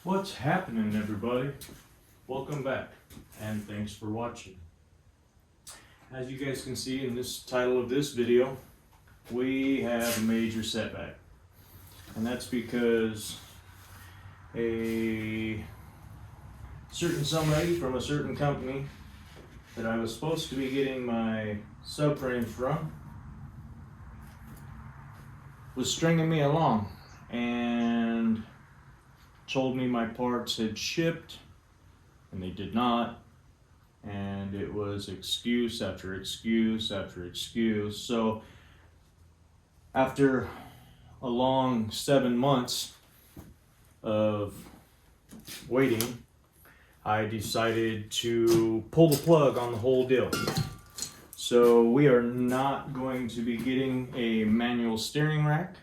What's happening, everybody? Welcome back and thanks for watching. As you guys can see in this title of this video, we have a major setback, and that's because a certain somebody from a certain company that I was supposed to be getting my subframe from was stringing me along and told me my parts had shipped and they did not, and it was excuse after excuse after excuse. So after a long 7 months of waiting, I decided to pull the plug on the whole deal. So we are not going to be getting a manual steering rack.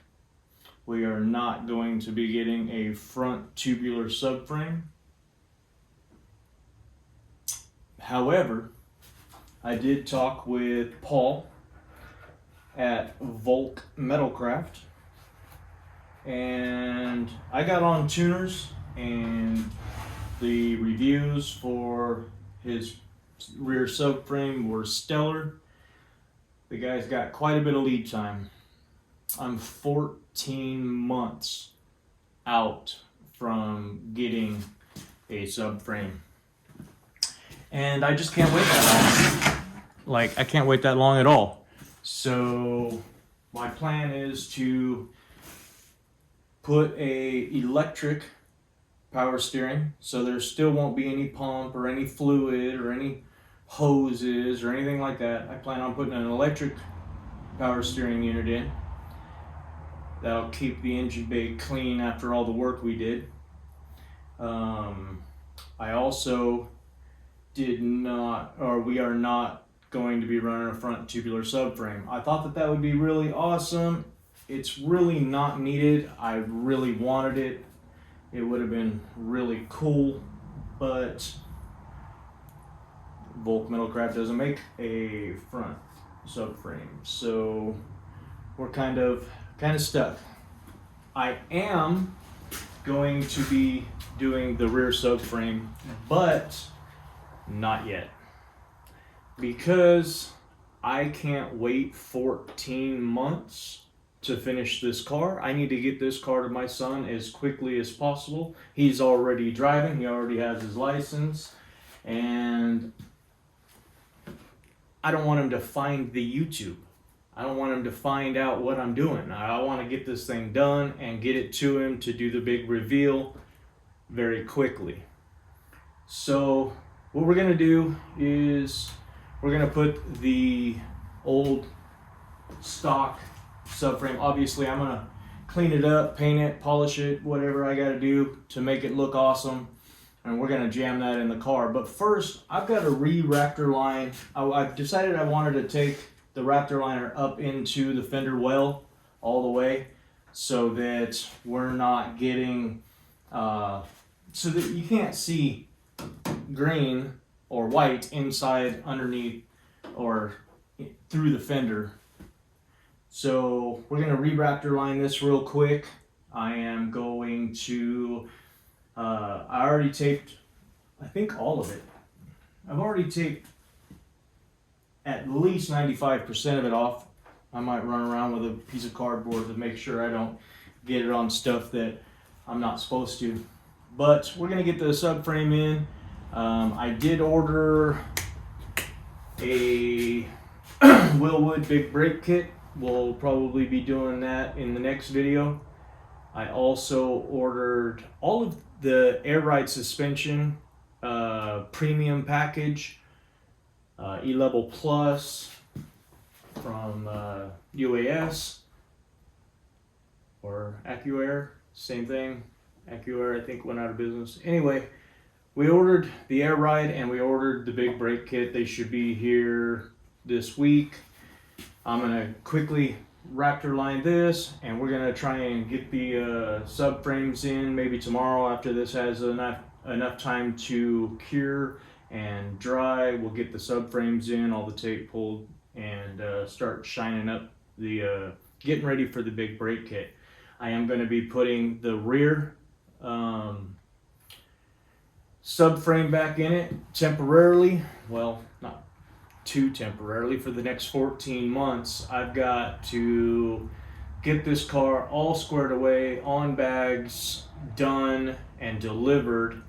We are not going to be getting a front tubular subframe. However, I did talk with Paul at Volk Metalcraft, and I got on tuners, and the reviews for his rear subframe were stellar. The guy's got quite a bit of lead time. I'm 14 months out from getting a subframe, and I just can't wait that long. I can't wait that long at all. So my plan is to put a electric power steering, so there still won't be any pump or any fluid or any hoses or anything like that. I plan on putting an electric power steering unit in. That'll keep the engine bay clean after all the work we did. I also we are not going to be running a front tubular subframe. I thought that would be really awesome. It's really not needed. I really wanted it. It would have been really cool, but Volk Metalcraft doesn't make a front subframe, so we're kind of stuck. I am going to be doing the rear subframe, but not yet, because I can't wait 14 months to finish this car. I need to get this car to my son as quickly as possible. He's already driving, he already has his license, and I don't want him to find the YouTube. I don't want him to find out what I'm doing. I want to get this thing done and get it to him to do the big reveal very quickly. So what we're going to do is we're going to put the old stock subframe. Obviously, I'm going to clean it up, paint it, polish it, whatever I got to do to make it look awesome. And we're going to jam that in the car. But first, I've got a raptor line. I've decided I wanted to take the raptor liner up into the fender well all the way, so that we're not getting, so that you can't see green or white inside, underneath, or through the fender. So we're going to raptor line this real quick. I am going to, I already taped, I think all of it. I've already taped at least 95% of it off. I might run around with a piece of cardboard to make sure I don't get it on stuff that I'm not supposed to. But we're going to get the subframe in. I did order a wilwood big brake kit. We'll probably be doing that in the next video. I also ordered all of the air ride suspension premium package, E-Level Plus from UAS or AccuAir, same thing. AccuAir I think went out of business. Anyway, we ordered the air ride and we ordered the big brake kit. They should be here this week. I'm gonna quickly raptor line this, and we're gonna try and get the subframes in maybe tomorrow after this has enough time to cure and dry. We'll get the subframes in, all the tape pulled, and start shining up the getting ready for the big brake kit. I am going to be putting the rear subframe back in it temporarily. Well, not too temporarily. For the next 14 months, I've got to get this car all squared away, on bags, done and delivered,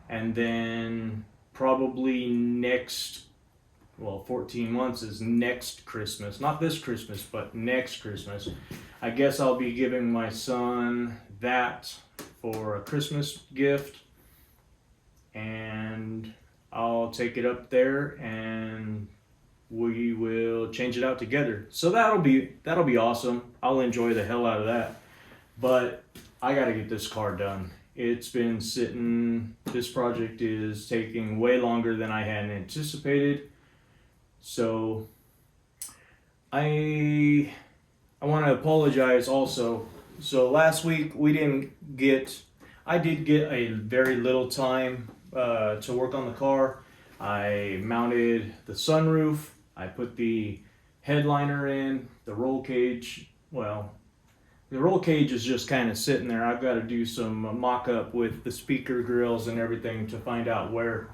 and then probably 14 months is next Christmas. Not this Christmas, but next Christmas. I guess I'll be giving my son that for a Christmas gift, and I'll take it up there and we will change it out together. So that'll be awesome. I'll enjoy the hell out of that. But I got to get this car done. It's been sitting. This project is taking way longer than I had anticipated. So I want to apologize also. So last week I did get a very little time to work on the car. I mounted the sunroof. I put the headliner in, the roll cage. Well, the roll cage is just kind of sitting there. I've got to do some mock-up with the speaker grills and everything to find out where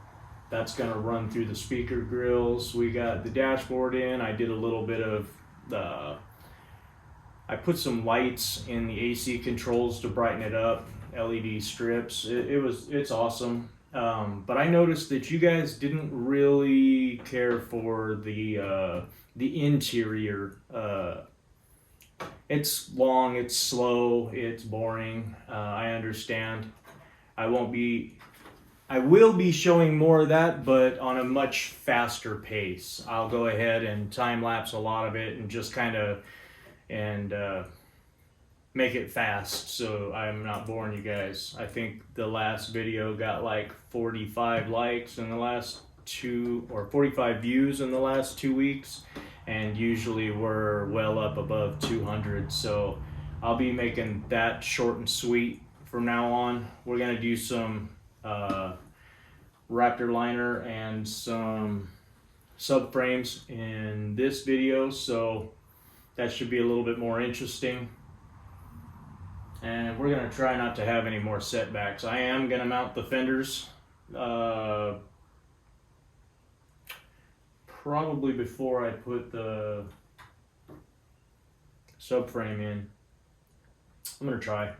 that's going to run through the speaker grills. We got the dashboard in. I did a little bit of I put some lights in the AC controls to brighten it up, LED strips. It's awesome. But I noticed that you guys didn't really care for the interior. It's long, it's slow, it's boring. I understand. I will be showing more of that, but on a much faster pace. I'll go ahead and time lapse a lot of it and just kind of make it fast so I'm not boring you guys. I think the last video got like 45 likes in the last 45 views in the last 2 weeks, and usually we're well up above 200. So I'll be making that short and sweet from now on. We're gonna do some raptor liner and some subframes in this video, so that should be a little bit more interesting. And we're going to try not to have any more setbacks. I am going to mount the fenders probably before I put the subframe in. I'm going to try.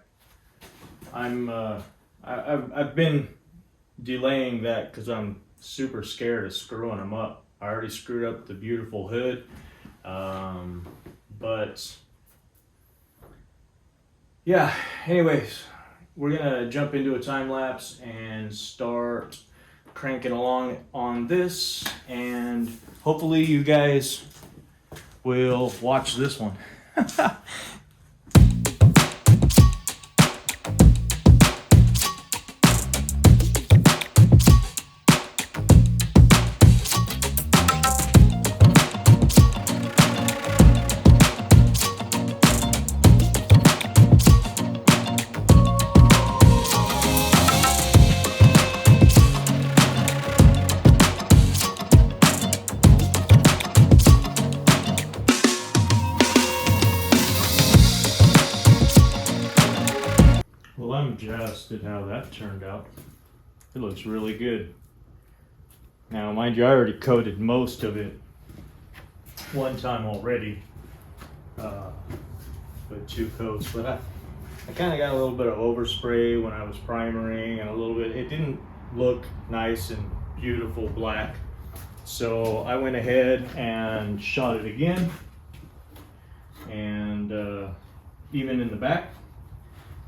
I've been delaying that because I'm super scared of screwing them up. I already screwed up the beautiful hood, but yeah, anyways, we're gonna jump into a time lapse and start cranking along on this, and hopefully you guys will watch this one. Well, I'm jazzed at how that turned out. It looks really good. Now, mind you, I already coated most of it one time already with 2 coats, but I kind of got a little bit of overspray when I was primering, and a little bit, it didn't look nice and beautiful black. So I went ahead and shot it again, and even in the back,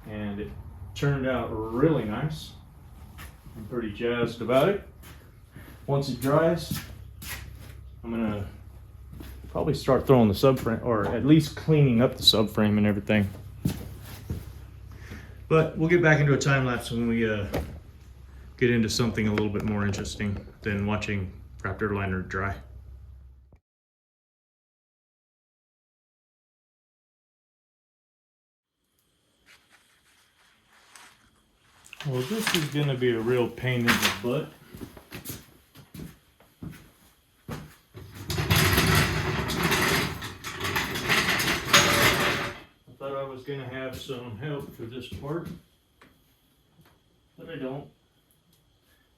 and it turned out really nice. I'm pretty jazzed about it. Once it dries, I'm gonna probably start throwing the subframe, or at least cleaning up the subframe and everything. But we'll get back into a time lapse when we get into something a little bit more interesting than watching raptor liner dry. Well, this is going to be a real pain in the butt. I thought I was going to have some help for this part, but I don't.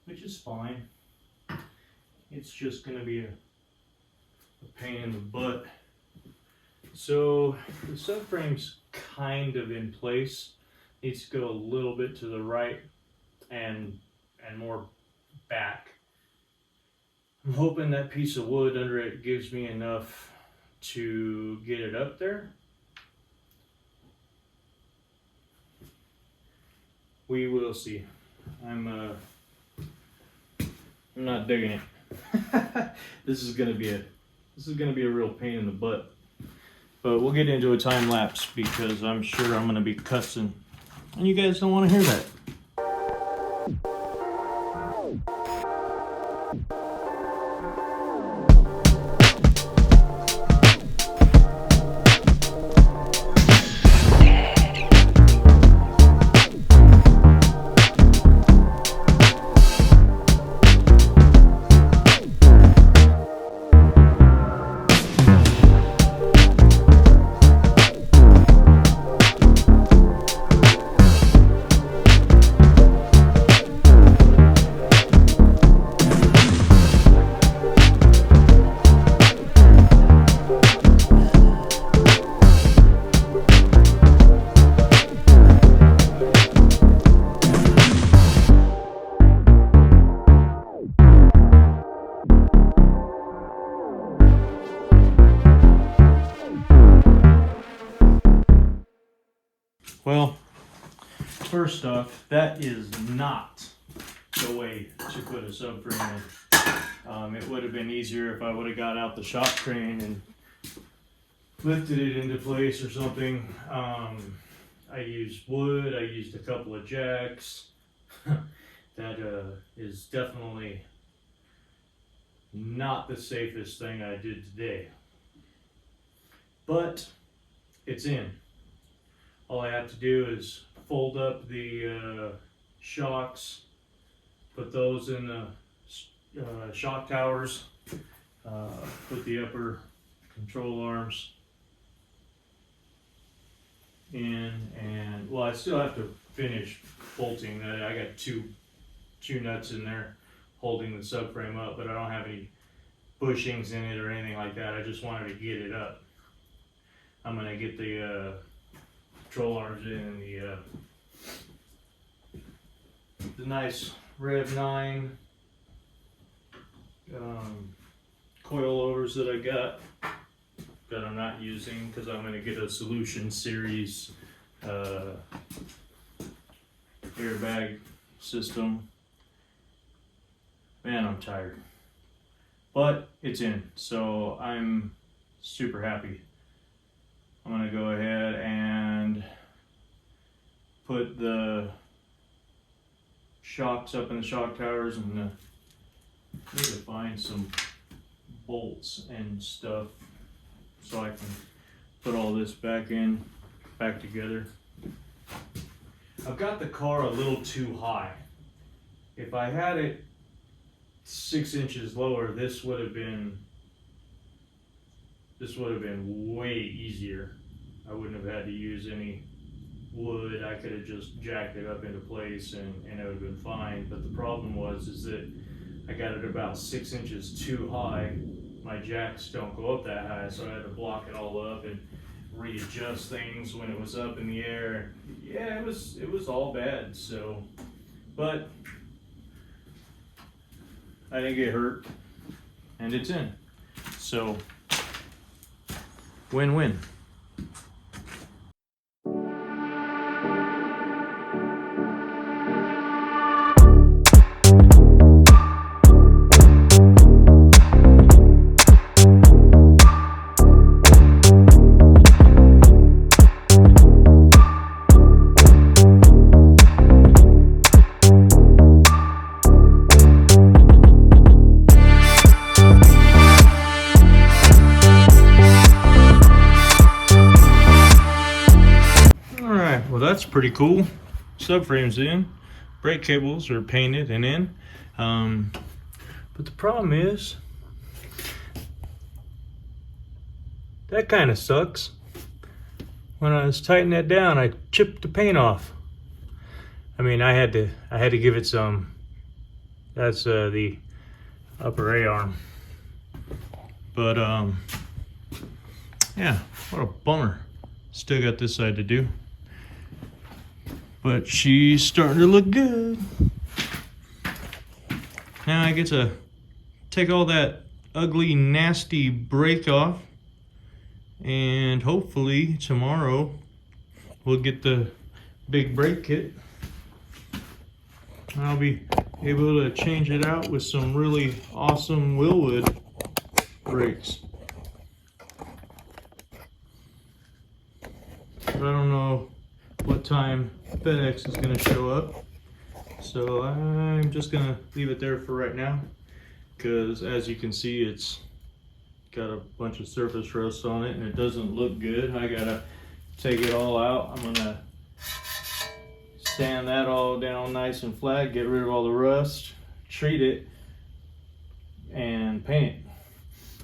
which is fine. It's just going to be a pain in the butt. So the subframe's kind of in place. Needs to go a little bit to the right and more back. I'm hoping that piece of wood under it gives me enough to get it up there. We will see. I'm not digging it. This is gonna be a real pain in the butt. But we'll get into a time lapse because I'm sure I'm gonna be cussing, and you guys don't want to hear that. Well, first off, that is not the way to put a subframe in. It would have been easier if I would have got out the shop crane and lifted it into place or something. I used wood, I used a couple of jacks. That is definitely not the safest thing I did today. But it's in. All I have to do is fold up the shocks, put those in the shock towers, put the upper control arms in, and well, I still have to finish bolting that. I got two nuts in there holding the subframe up, but I don't have any bushings in it or anything like that. I just wanted to get it up. I'm gonna get the control arms in and the nice Rev 9 coilovers that I got that I'm not using because I'm going to get a Solution Series airbag system. Man, I'm tired, but it's in, so I'm super happy. I'm going to go ahead and put the shocks up in the shock towers, and need to find some bolts and stuff so I can put all this back together. I've got the car a little too high. If I had it 6 inches lower, this would have been way easier. I wouldn't have had to use any wood. I could have just jacked it up into place and it would have been fine. But the problem is that I got it about 6 inches too high. My jacks don't go up that high, so I had to block it all up and readjust things when it was up in the air. Yeah, it was all bad. So, but I didn't get hurt, and it's in. So, win-win. That's pretty cool. Subframe's in, brake cables are painted and in, but the problem is that kind of sucks. When I was tightening that down, I chipped the paint off. I mean, I had to give it some That's the upper A arm. But yeah, what a bummer. Still got this side to do. But she's starting to look good. Now I get to take all that ugly, nasty brake off, and hopefully tomorrow we'll get the big brake kit. I'll be able to change it out with some really awesome wilwood brakes. But I don't know what time FedEx is going to show up, so I'm just going to leave it there for right now, because as you can see, it's got a bunch of surface rust on it and it doesn't look good. I gotta take it all out. I'm gonna sand that all down nice and flat, get rid of all the rust, treat it, and paint it.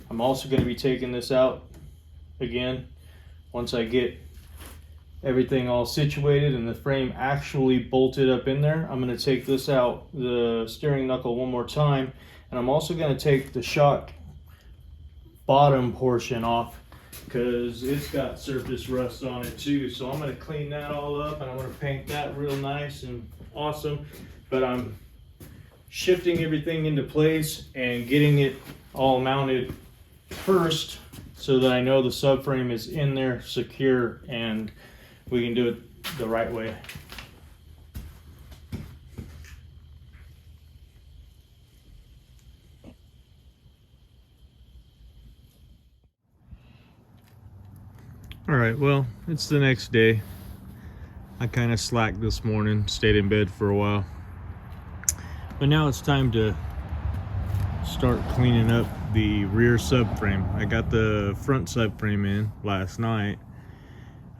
I'm also going to be taking this out again once I get everything all situated and the frame actually bolted up in there. I'm going to take this out, the steering knuckle, one more time, and I'm also going to take the shock bottom portion off because it's got surface rust on it too. So I'm going to clean that all up and I'm going to paint that real nice and awesome. But I'm shifting everything into place and getting it all mounted first so that I know the subframe is in there secure and we can do it the right way. All right, well, it's the next day. I kind of slacked this morning, stayed in bed for a while. But now it's time to start cleaning up the rear subframe. I got the front subframe in last night.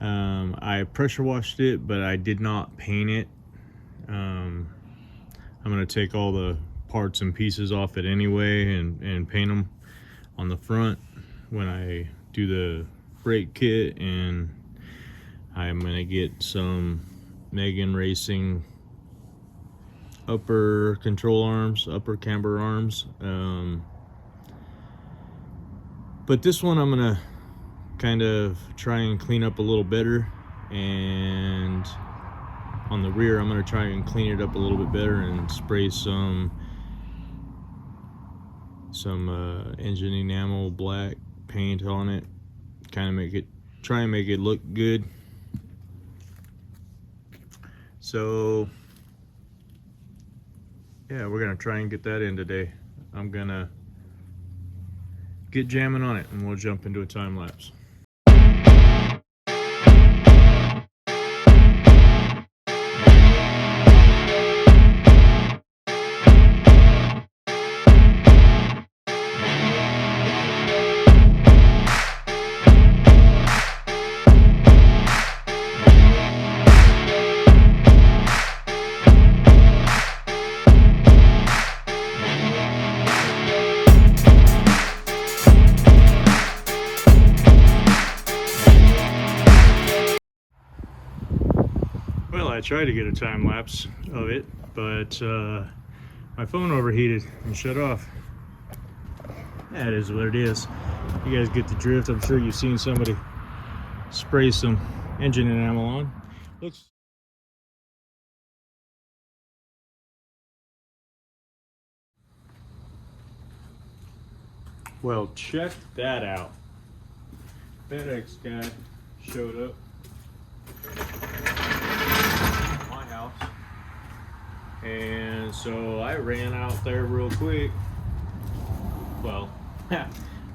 I pressure washed it, but I did not paint it. I'm gonna take all the parts and pieces off it anyway and paint them on the front when I do the brake kit, and I'm gonna get some Megan Racing upper control arms, upper camber arms. But this one I'm gonna kind of try and clean up a little better, and on the rear I'm gonna try and clean it up a little bit better and spray some engine enamel black paint on it, kind of try and make it look good. So yeah, we're gonna try and get that in today. I'm gonna get jamming on it and we'll jump into a time lapse. I tried to get a time lapse of it, but my phone overheated and shut off. That is what it is. You guys get the drift. I'm sure you've seen somebody spray some engine enamel on. Looks well, check that out. FedEx guy showed up. And so I ran out there real quick. Well,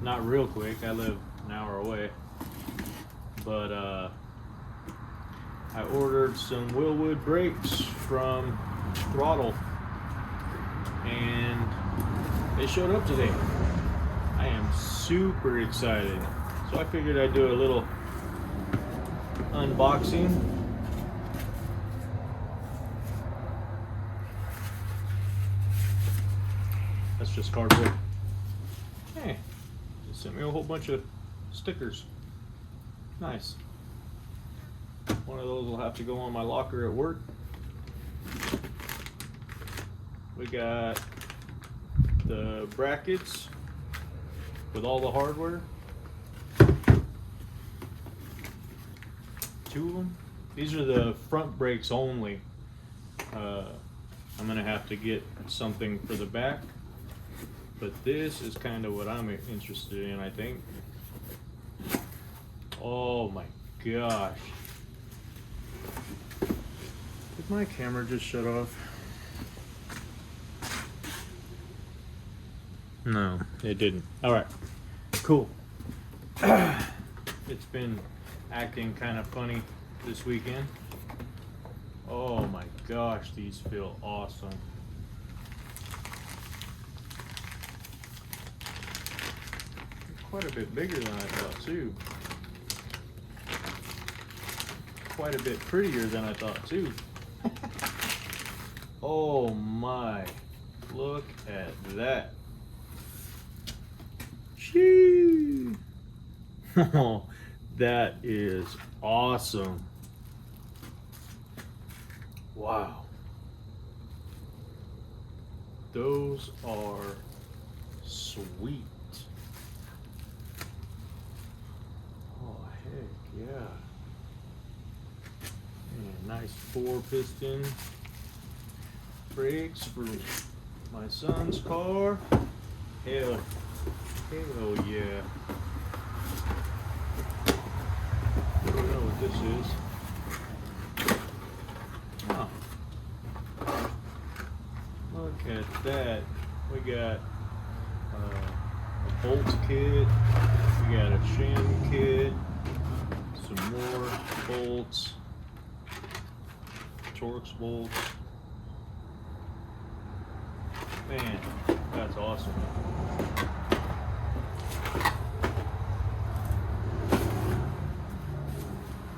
not real quick, I live an hour away. But I ordered some wilwood brakes from Throttle, and they showed up today. I am super excited. So I figured I'd do a little unboxing. That's just cardboard. Hey, they sent me a whole bunch of stickers. Nice. One of those will have to go on my locker at work. We got the brackets with all the hardware. 2 of them. These are the front brakes only. I'm gonna have to get something for the back, but this is kind of what I'm interested in, I think. Oh my gosh. Did my camera just shut off? No, it didn't. All right, cool. It's been acting kind of funny this weekend. Oh my gosh, these feel awesome. Quite a bit bigger than I thought too. Quite a bit prettier than I thought too. Oh my, look at that. Shee. Oh, that is awesome. Wow. Those are sweet. Oh, heck yeah. And nice 4-piston brakes for my son's car. Hell yeah. I don't know what this is. Oh. Look at that. We got a bolt kit. We got a shim kit. Some more bolts. Torx bolts. Man, that's awesome.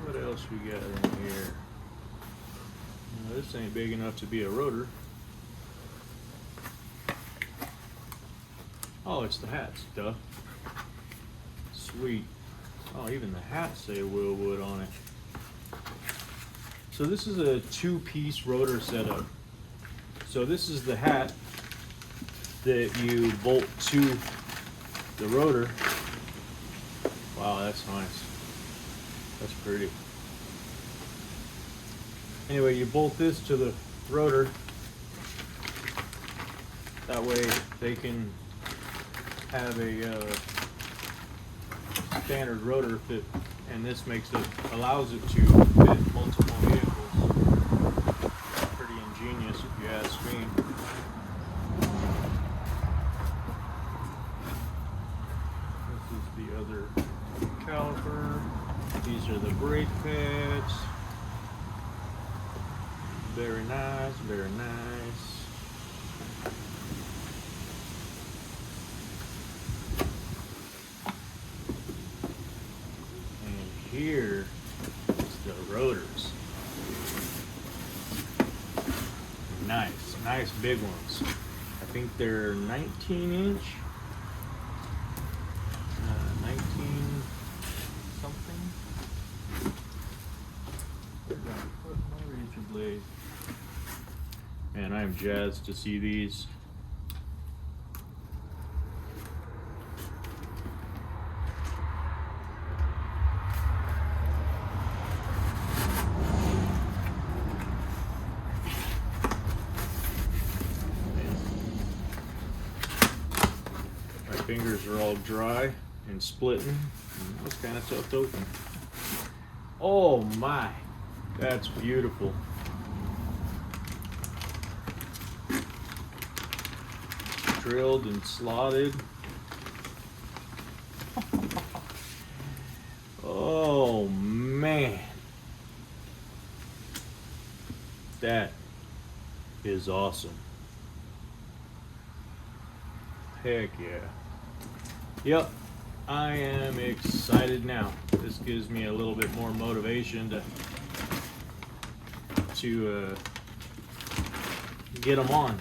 What else we got in here? Now, this ain't big enough to be a rotor. Oh, it's the hats, duh. Sweet. Oh, even the hats say wilwood on it. So this is a 2-piece rotor setup. So this is the hat that you bolt to the rotor. Wow, that's nice. That's pretty. Anyway, you bolt this to the rotor. That way they can have a standard rotor fit, and this allows it to fit multiple vehicles. Pretty ingenious if you ask me. This is the other caliper. These are the brake pads. Very nice, very nice. Here is the rotors. Nice big ones. I think they're 19-inch, 19 something. Where'd I put my razor blade? Man, I'm jazzed to see these. Fingers are all dry and splitting. That's kind of tough to open. Oh my, that's beautiful. Drilled and slotted. Oh man, that is awesome. Heck yeah. Yep, I am excited now. This gives me a little bit more motivation to get them on.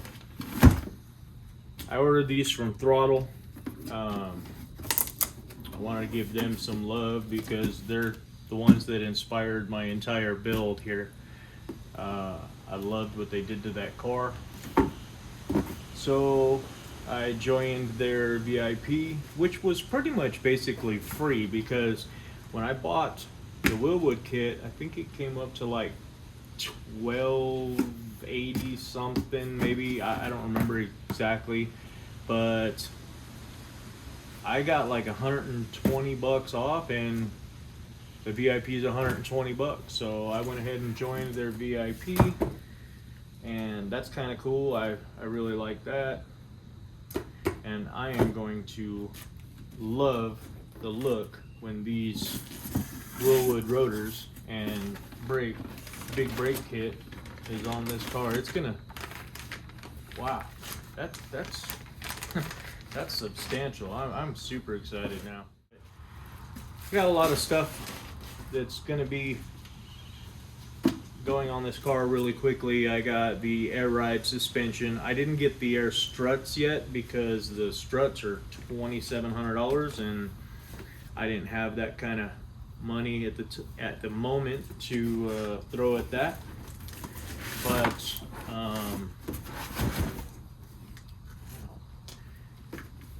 I ordered these from Throttle. I want to give them some love because they're the ones that inspired my entire build here. I loved what they did to that car. So I joined their VIP, which was pretty much basically free, because when I bought the wilwood kit, I think it came up to like 1280 something, maybe. I don't remember exactly, but I got like 120 bucks off, and the VIP is 120 bucks. So I went ahead and joined their VIP, and that's kind of cool. I really like that, and I am going to love the look when these wilwood rotors and big brake kit is on this car. It's gonna, wow, that's that's substantial. I'm super excited now. We got a lot of stuff that's gonna be going on this car really quickly. I got the air ride suspension. I didn't get the air struts yet because the struts are $2,700, and I didn't have that kind of money at the moment to throw at that.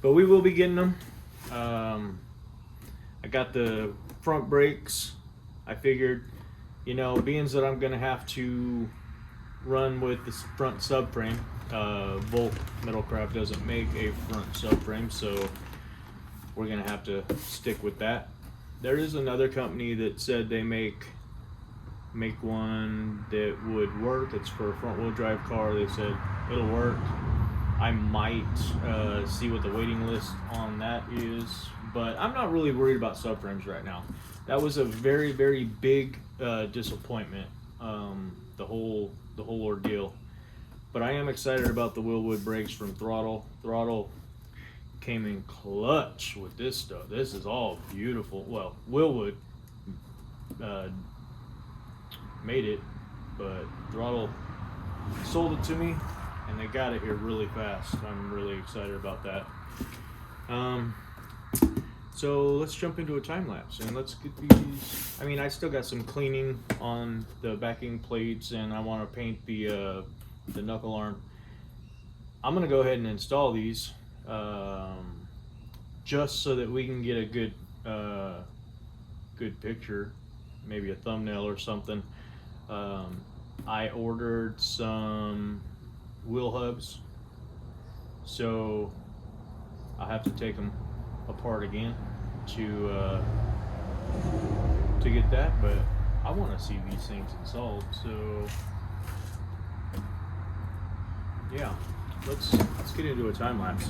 But we will be getting them. I got the front brakes. I figured, you know, being that I'm gonna have to run with the front subframe, Volt Metalcraft doesn't make a front subframe, so we're gonna have to stick with that. There is another company that said they make one that would work. It's for a front wheel drive car. They said it'll work. I might see what the waiting list on that is, but I'm not really worried about subframes right now. That was a very, very big disappointment, the whole ordeal. But I am excited about the wilwood brakes from Throttle. Throttle came in clutch with this stuff. This is all beautiful. Well, wilwood made it, but Throttle sold it to me, and they got it here really fast. I'm really excited about that. So let's jump into a time lapse and let's get these. I mean, I still got some cleaning on the backing plates, and I want to paint the knuckle arm. I'm gonna go ahead and install these just so that we can get a good picture, maybe a thumbnail or something. I ordered some wheel hubs, so I'll have to take them apart again to get that, but I want to see these things installed. So yeah, let's get into a time lapse.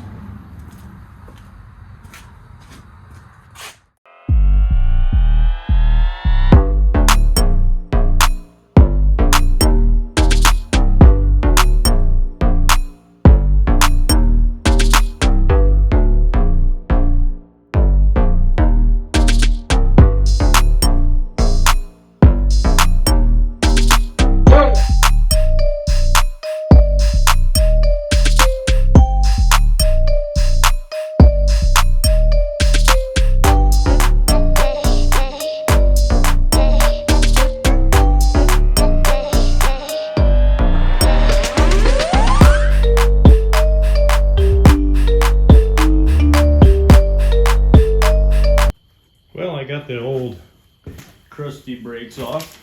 Well, I got the old crusty brakes off,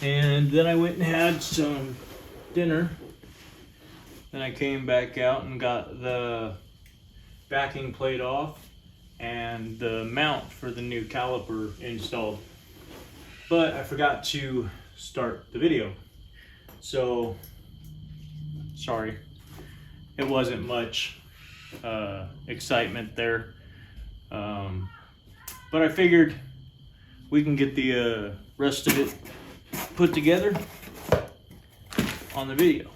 and then I went and had some dinner. Then I came back out and got the backing plate off and the mount for the new caliper installed. But I forgot to start the video, so sorry. It wasn't much excitement there. But I figured we can get the rest of it put together on the video.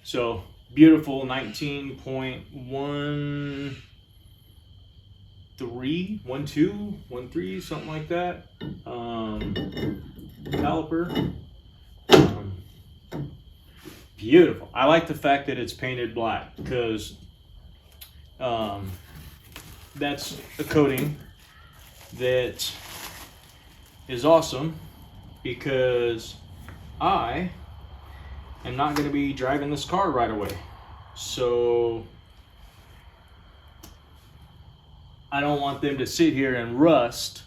So beautiful 19.13, something like that. Caliper. Beautiful. I like the fact that it's painted black, because that's a coating that is awesome, because I am not going to be driving this car right away. So I don't want them to sit here and rust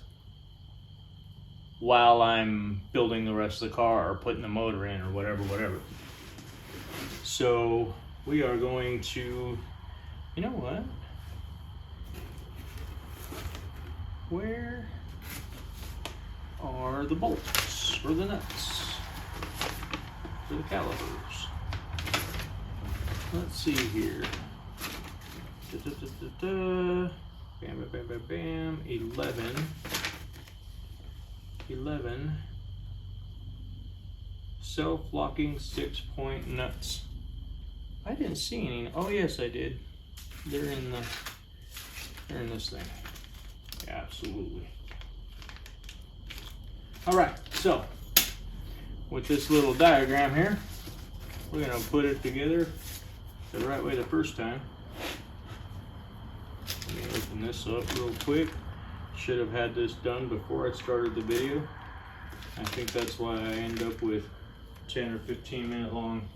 while I'm building the rest of the car or putting the motor in or whatever. So we are going to, you know what? Where are the bolts or the nuts for the calipers? Let's see here. Bam, bam, bam, bam, bam. 11 self-locking 6-point nuts. I didn't see any. Oh yes, I did. They're in this thing. Absolutely. All right, so with this little diagram here, we're gonna put it together the right way the first time. Let me open this up real quick. Should have had this done before I started the video. I think that's why I end up with 10 or 15 minute long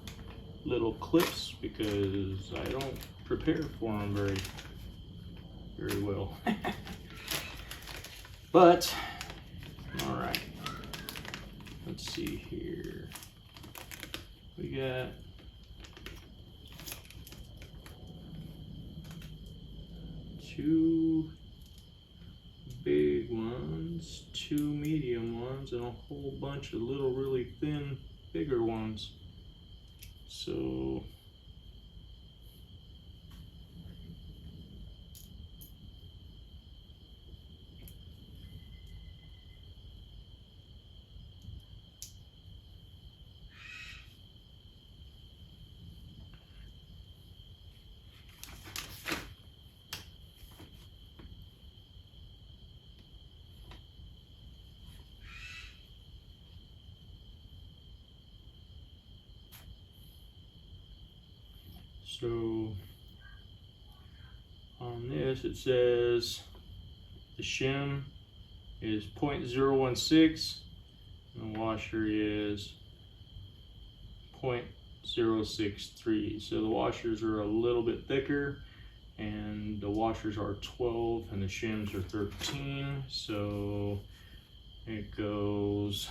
little clips, because I don't prepare for them very well. But all right, let's see here. We got two big ones, two medium ones, and a whole bunch of little really thin bigger ones. So on this it says the shim is 0.016 and the washer is 0.063. So the washers are a little bit thicker, and the washers are 12 and the shims are 13. So it goes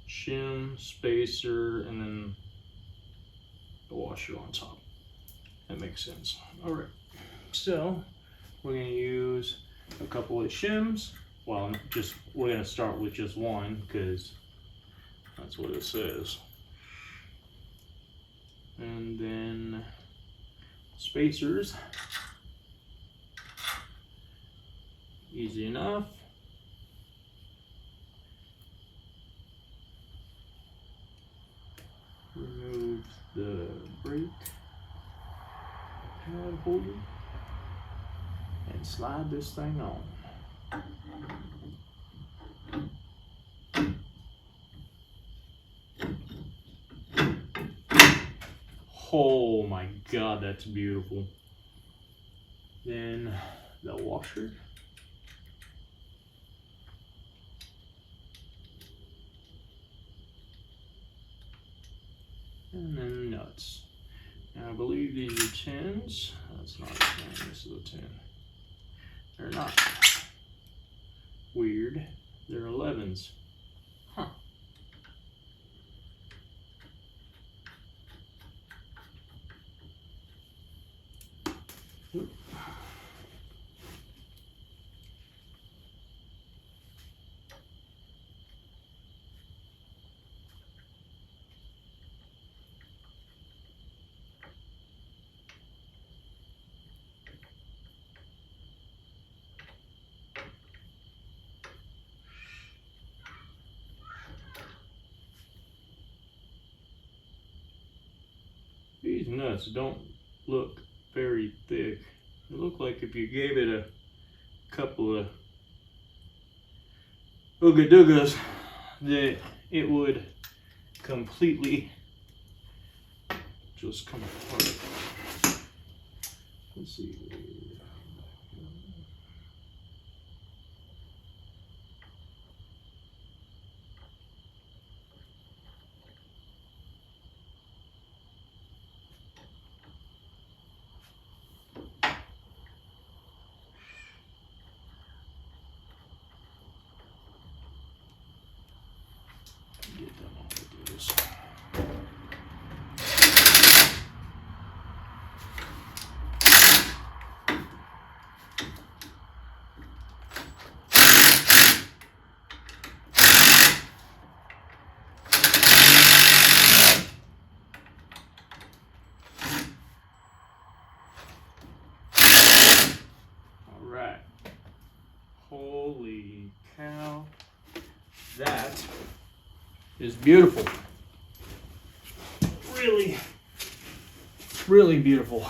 shim, spacer, and then the washer on top. That makes sense. All right, so we're going to use a couple of shims. Well, we're going to start with just one because that's what it says. And then spacers, easy enough. Remove the brake pad holder and slide this thing on. Oh my God, that's beautiful. Then the washer. And then nuts. Now I believe these are 10s. That's not a 10, this is a 10. They're not. Weird. They're 11s. Huh. Oop. These nuts don't look very thick. They look like if you gave it a couple of ooga doogas, that it would completely just come apart. Let's see. is beautiful. Really, really beautiful.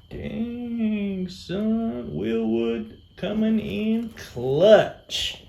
Dang, son, wilwood coming in clutch.